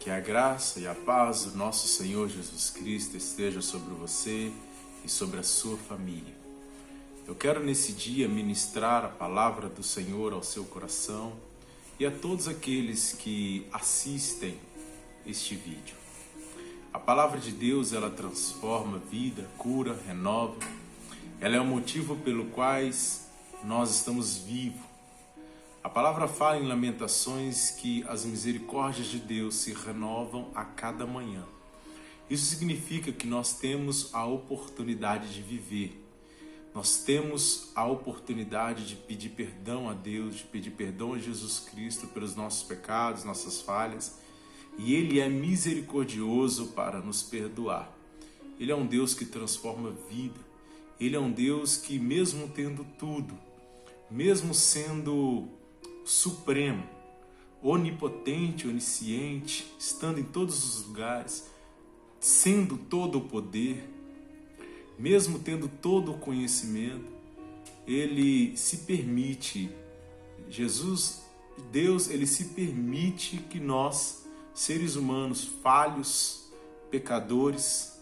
Que a graça e a paz do nosso Senhor Jesus Cristo esteja sobre você e sobre a sua família. Eu quero nesse dia ministrar a palavra do Senhor ao seu coração e a todos aqueles que assistem este vídeo. A palavra de Deus, ela transforma vida, cura, renova. Ela é o motivo pelo qual nós estamos vivos. A palavra fala em Lamentações que as misericórdias de Deus se renovam a cada manhã. Isso significa que nós temos a oportunidade de viver. Nós temos a oportunidade de pedir perdão a Deus, de pedir perdão a Jesus Cristo pelos nossos pecados, nossas falhas. E Ele é misericordioso para nos perdoar. Ele é um Deus que transforma vida. Ele é um Deus que, mesmo tendo tudo, mesmo sendo supremo, onipotente, onisciente, estando em todos os lugares, sendo todo o poder, mesmo tendo todo o conhecimento, Ele se permite, Deus, Ele se permite que nós, seres humanos falhos, pecadores,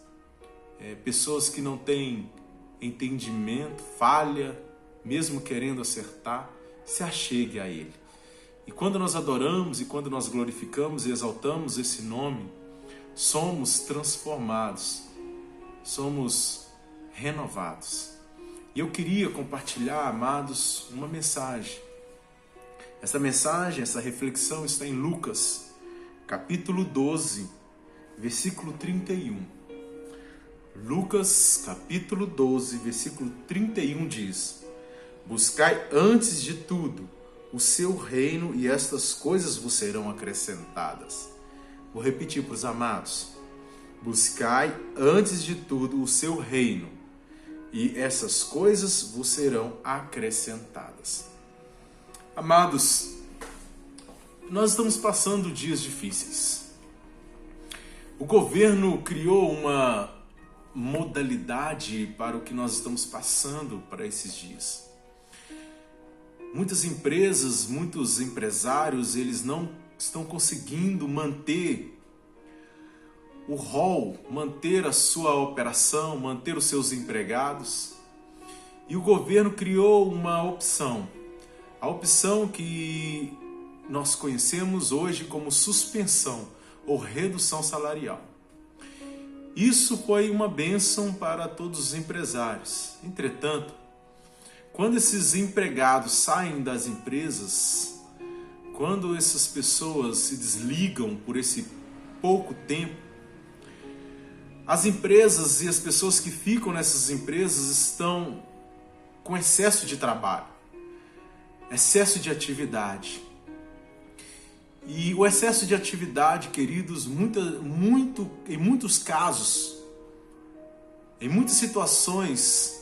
pessoas que não têm entendimento, falha, mesmo querendo acertar, se achegue a Ele. E quando nós adoramos e quando nós glorificamos e exaltamos esse nome, somos transformados, somos renovados. E eu queria compartilhar, amados, uma mensagem. Essa reflexão está em Lucas, capítulo 12, versículo 31. Lucas, capítulo 12, versículo 31 diz: Buscai antes de tudo o seu reino e estas coisas vos serão acrescentadas. Vou repetir para os amados. Buscai antes de tudo o seu reino e essas coisas vos serão acrescentadas. Amados, nós estamos passando dias difíceis. O governo criou uma modalidade para o que nós estamos passando para esses dias. Muitas empresas, muitos empresários, eles não estão conseguindo manter o rol, manter a sua operação, manter os seus empregados. E o governo criou uma opção, a opção que nós conhecemos hoje como suspensão ou redução salarial. Isso foi uma bênção para todos os empresários. Entretanto, quando esses empregados saem das empresas, quando essas pessoas se desligam por esse pouco tempo, as empresas e as pessoas que ficam nessas empresas estão com excesso de trabalho, excesso de atividade. E o excesso de atividade, queridos, em muitos casos, em muitas situações,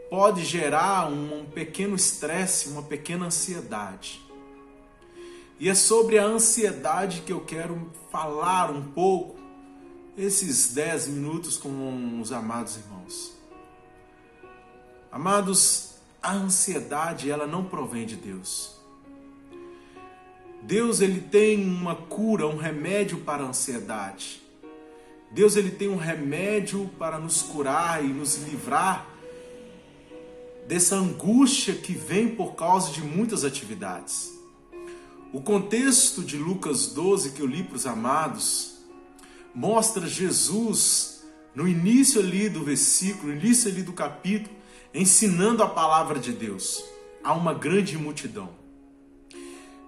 pode gerar um pequeno estresse, uma pequena ansiedade. E é sobre a ansiedade que eu quero falar um pouco, esses 10 minutos com os amados irmãos. Amados, a ansiedade, ela não provém de Deus. Deus, ele tem uma cura, um remédio para a ansiedade. Deus, ele tem um remédio para nos curar e nos livrar dessa angústia que vem por causa de muitas atividades. O contexto de Lucas 12 que eu li para os amados mostra Jesus no início ali do versículo, no início ali do capítulo, ensinando a palavra de Deus a uma grande multidão.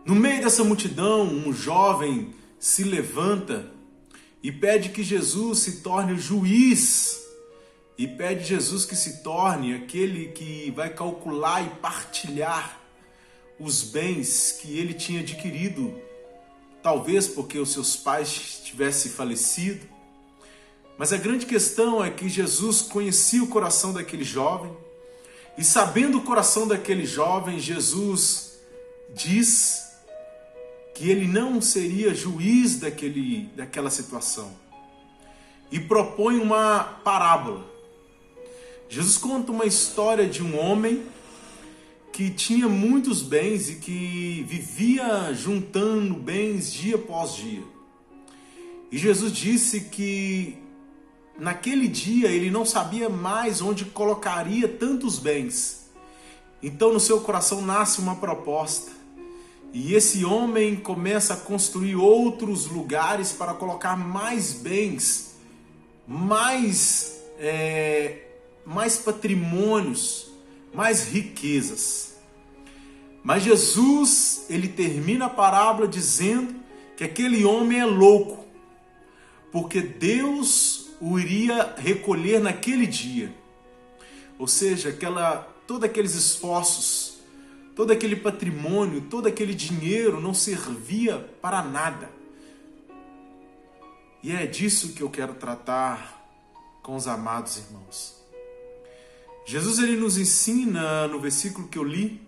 No meio dessa multidão, um jovem se levanta e pede que Jesus se torne o juiz. E pede Jesus que se torne aquele que vai calcular e partilhar os bens que ele tinha adquirido, talvez porque os seus pais tivessem falecido. Mas a grande questão é que Jesus conhecia o coração daquele jovem, e sabendo o coração daquele jovem, Jesus diz que ele não seria juiz daquela situação, e propõe uma parábola. Jesus conta uma história de um homem que tinha muitos bens e que vivia juntando bens dia após dia. E Jesus disse que naquele dia ele não sabia mais onde colocaria tantos bens. Então no seu coração nasce uma proposta. E esse homem começa a construir outros lugares para colocar mais bens, mais patrimônios, mais riquezas. Mas Jesus, ele termina a parábola dizendo que aquele homem é louco, porque Deus o iria recolher naquele dia. Ou seja, todos aqueles esforços, todo aquele patrimônio, todo aquele dinheiro não servia para nada. E é disso que eu quero tratar com os amados irmãos. Jesus ele nos ensina no versículo que eu li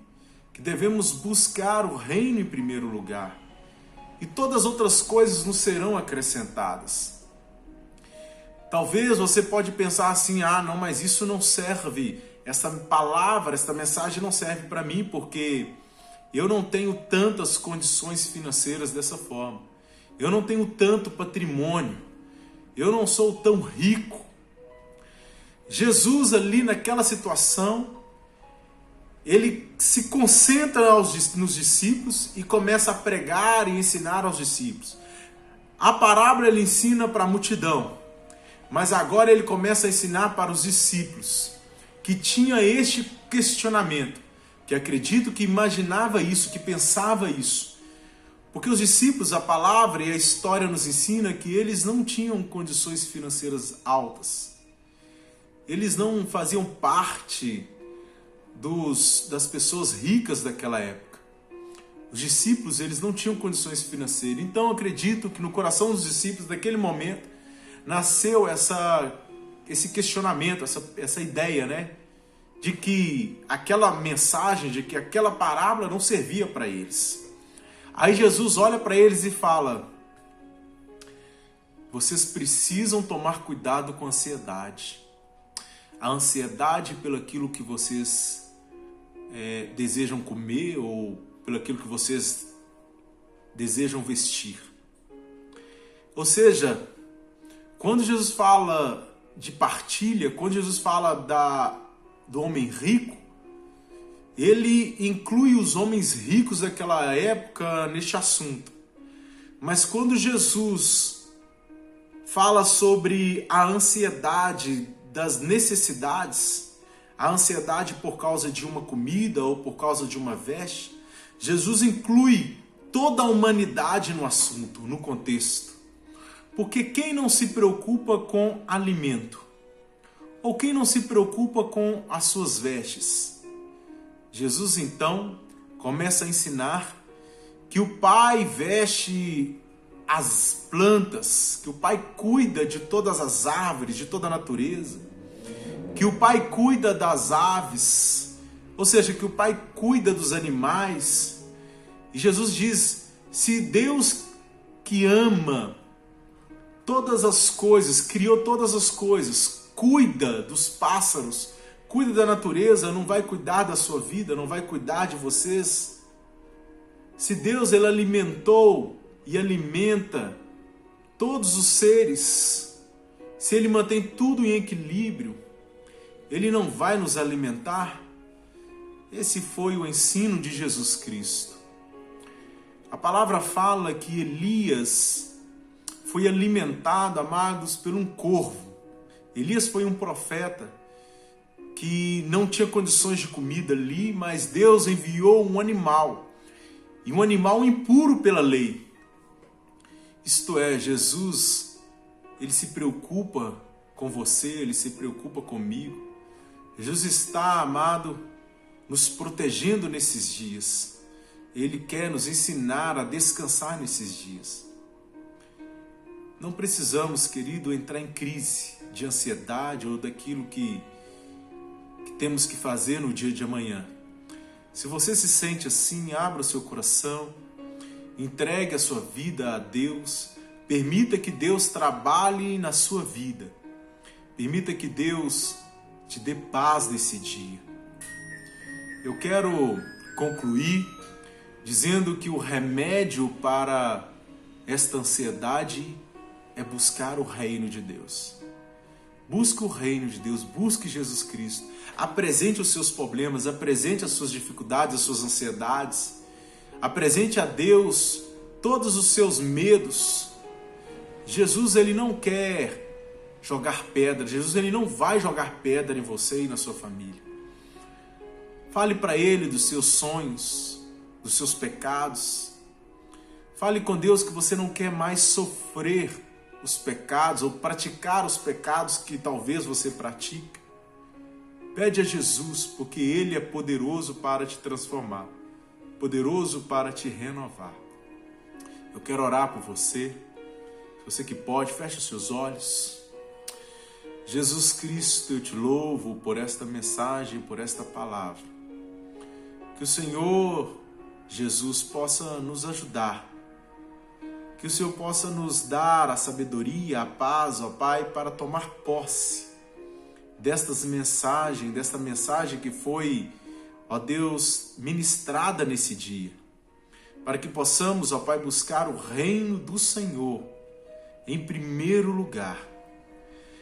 que devemos buscar o reino em primeiro lugar e todas as outras coisas nos serão acrescentadas. Talvez você pode pensar assim, não, mas isso não serve, essa palavra, essa mensagem não serve para mim porque eu não tenho tantas condições financeiras dessa forma, eu não tenho tanto patrimônio, eu não sou tão rico. Jesus ali naquela situação, ele se concentra nos discípulos e começa a pregar e ensinar aos discípulos. A parábola ele ensina para a multidão, mas agora ele começa a ensinar para os discípulos, que tinha este questionamento, que acredito que imaginava isso, que pensava isso. Porque os discípulos, a palavra e a história nos ensina que eles não tinham condições financeiras altas. Eles não faziam parte das pessoas ricas daquela época. Os discípulos, eles não tinham condições financeiras. Então, acredito que no coração dos discípulos, naquele momento, nasceu esse questionamento, essa ideia, né? De que aquela mensagem, de que aquela parábola não servia para eles. Aí Jesus olha para eles e fala: vocês precisam tomar cuidado com a ansiedade. A ansiedade pelo aquilo que vocês desejam comer ou pelo aquilo que vocês desejam vestir. Ou seja, quando Jesus fala de partilha, quando Jesus fala do homem rico, ele inclui os homens ricos daquela época neste assunto. Mas quando Jesus fala sobre a ansiedade das necessidades, a ansiedade por causa de uma comida ou por causa de uma veste, Jesus inclui toda a humanidade no assunto, no contexto. Porque quem não se preocupa com alimento? Ou quem não se preocupa com as suas vestes? Jesus então começa a ensinar que o Pai veste as plantas, que o Pai cuida de todas as árvores, de toda a natureza, que o Pai cuida das aves, ou seja, que o Pai cuida dos animais. E Jesus diz, se Deus que ama todas as coisas, criou todas as coisas, cuida dos pássaros, cuida da natureza, não vai cuidar da sua vida, não vai cuidar de vocês? Se Deus ele alimentou e alimenta todos os seres, se Ele mantém tudo em equilíbrio, Ele não vai nos alimentar? Esse foi o ensino de Jesus Cristo. A palavra fala que Elias foi alimentado, amados, por um corvo. Elias foi um profeta que não tinha condições de comida ali, mas Deus enviou um animal, e um animal impuro pela lei. Isto é, Jesus, ele se preocupa com você, ele se preocupa comigo. Jesus está, amado, nos protegendo nesses dias. Ele quer nos ensinar a descansar nesses dias. Não precisamos, querido, entrar em crise de ansiedade ou daquilo que temos que fazer no dia de amanhã. Se você se sente assim, abra o seu coração, entregue a sua vida a Deus, permita que Deus trabalhe na sua vida, permita que Deus te dê paz nesse dia. Eu quero concluir dizendo que o remédio para esta ansiedade é buscar o reino de Deus. Busque o reino de Deus, busque Jesus Cristo. Apresente os seus problemas, apresente as suas dificuldades, as suas ansiedades. Apresente a Deus todos os seus medos. Jesus, ele não quer jogar pedra. Jesus, ele não vai jogar pedra em você e na sua família. Fale para ele dos seus sonhos, dos seus pecados. Fale com Deus que você não quer mais sofrer os pecados ou praticar os pecados que talvez você pratique. Pede a Jesus, porque Ele é poderoso para te transformar, poderoso para te renovar. Eu quero orar por você. Você que pode, feche os seus olhos. Jesus Cristo, eu te louvo por esta mensagem, por esta palavra. Que o Senhor Jesus possa nos ajudar. Que o Senhor possa nos dar a sabedoria, a paz, ó Pai, para tomar posse desta mensagem que foi, ó Deus, ministrada nesse dia. Para que possamos, ó Pai, buscar o reino do Senhor em primeiro lugar.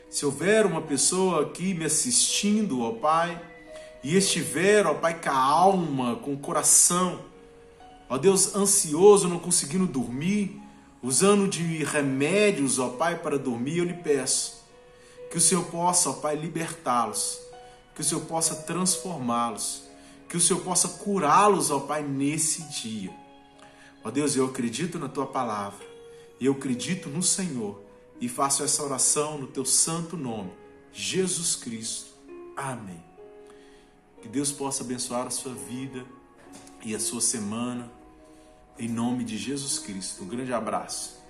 Se houver uma pessoa aqui me assistindo, ó Pai, e estiver, ó Pai, com a alma, com o coração, ó Deus, ansioso, não conseguindo dormir, usando de remédios, ó Pai, para dormir, eu lhe peço que o Senhor possa, ó Pai, libertá-los, que o Senhor possa transformá-los, que o Senhor possa curá-los, ó Pai, nesse dia. Ó Deus, eu acredito na Tua palavra, eu acredito no Senhor e faço essa oração no Teu santo nome, Jesus Cristo. Amém. Que Deus possa abençoar a sua vida e a sua semana, em nome de Jesus Cristo. Um grande abraço.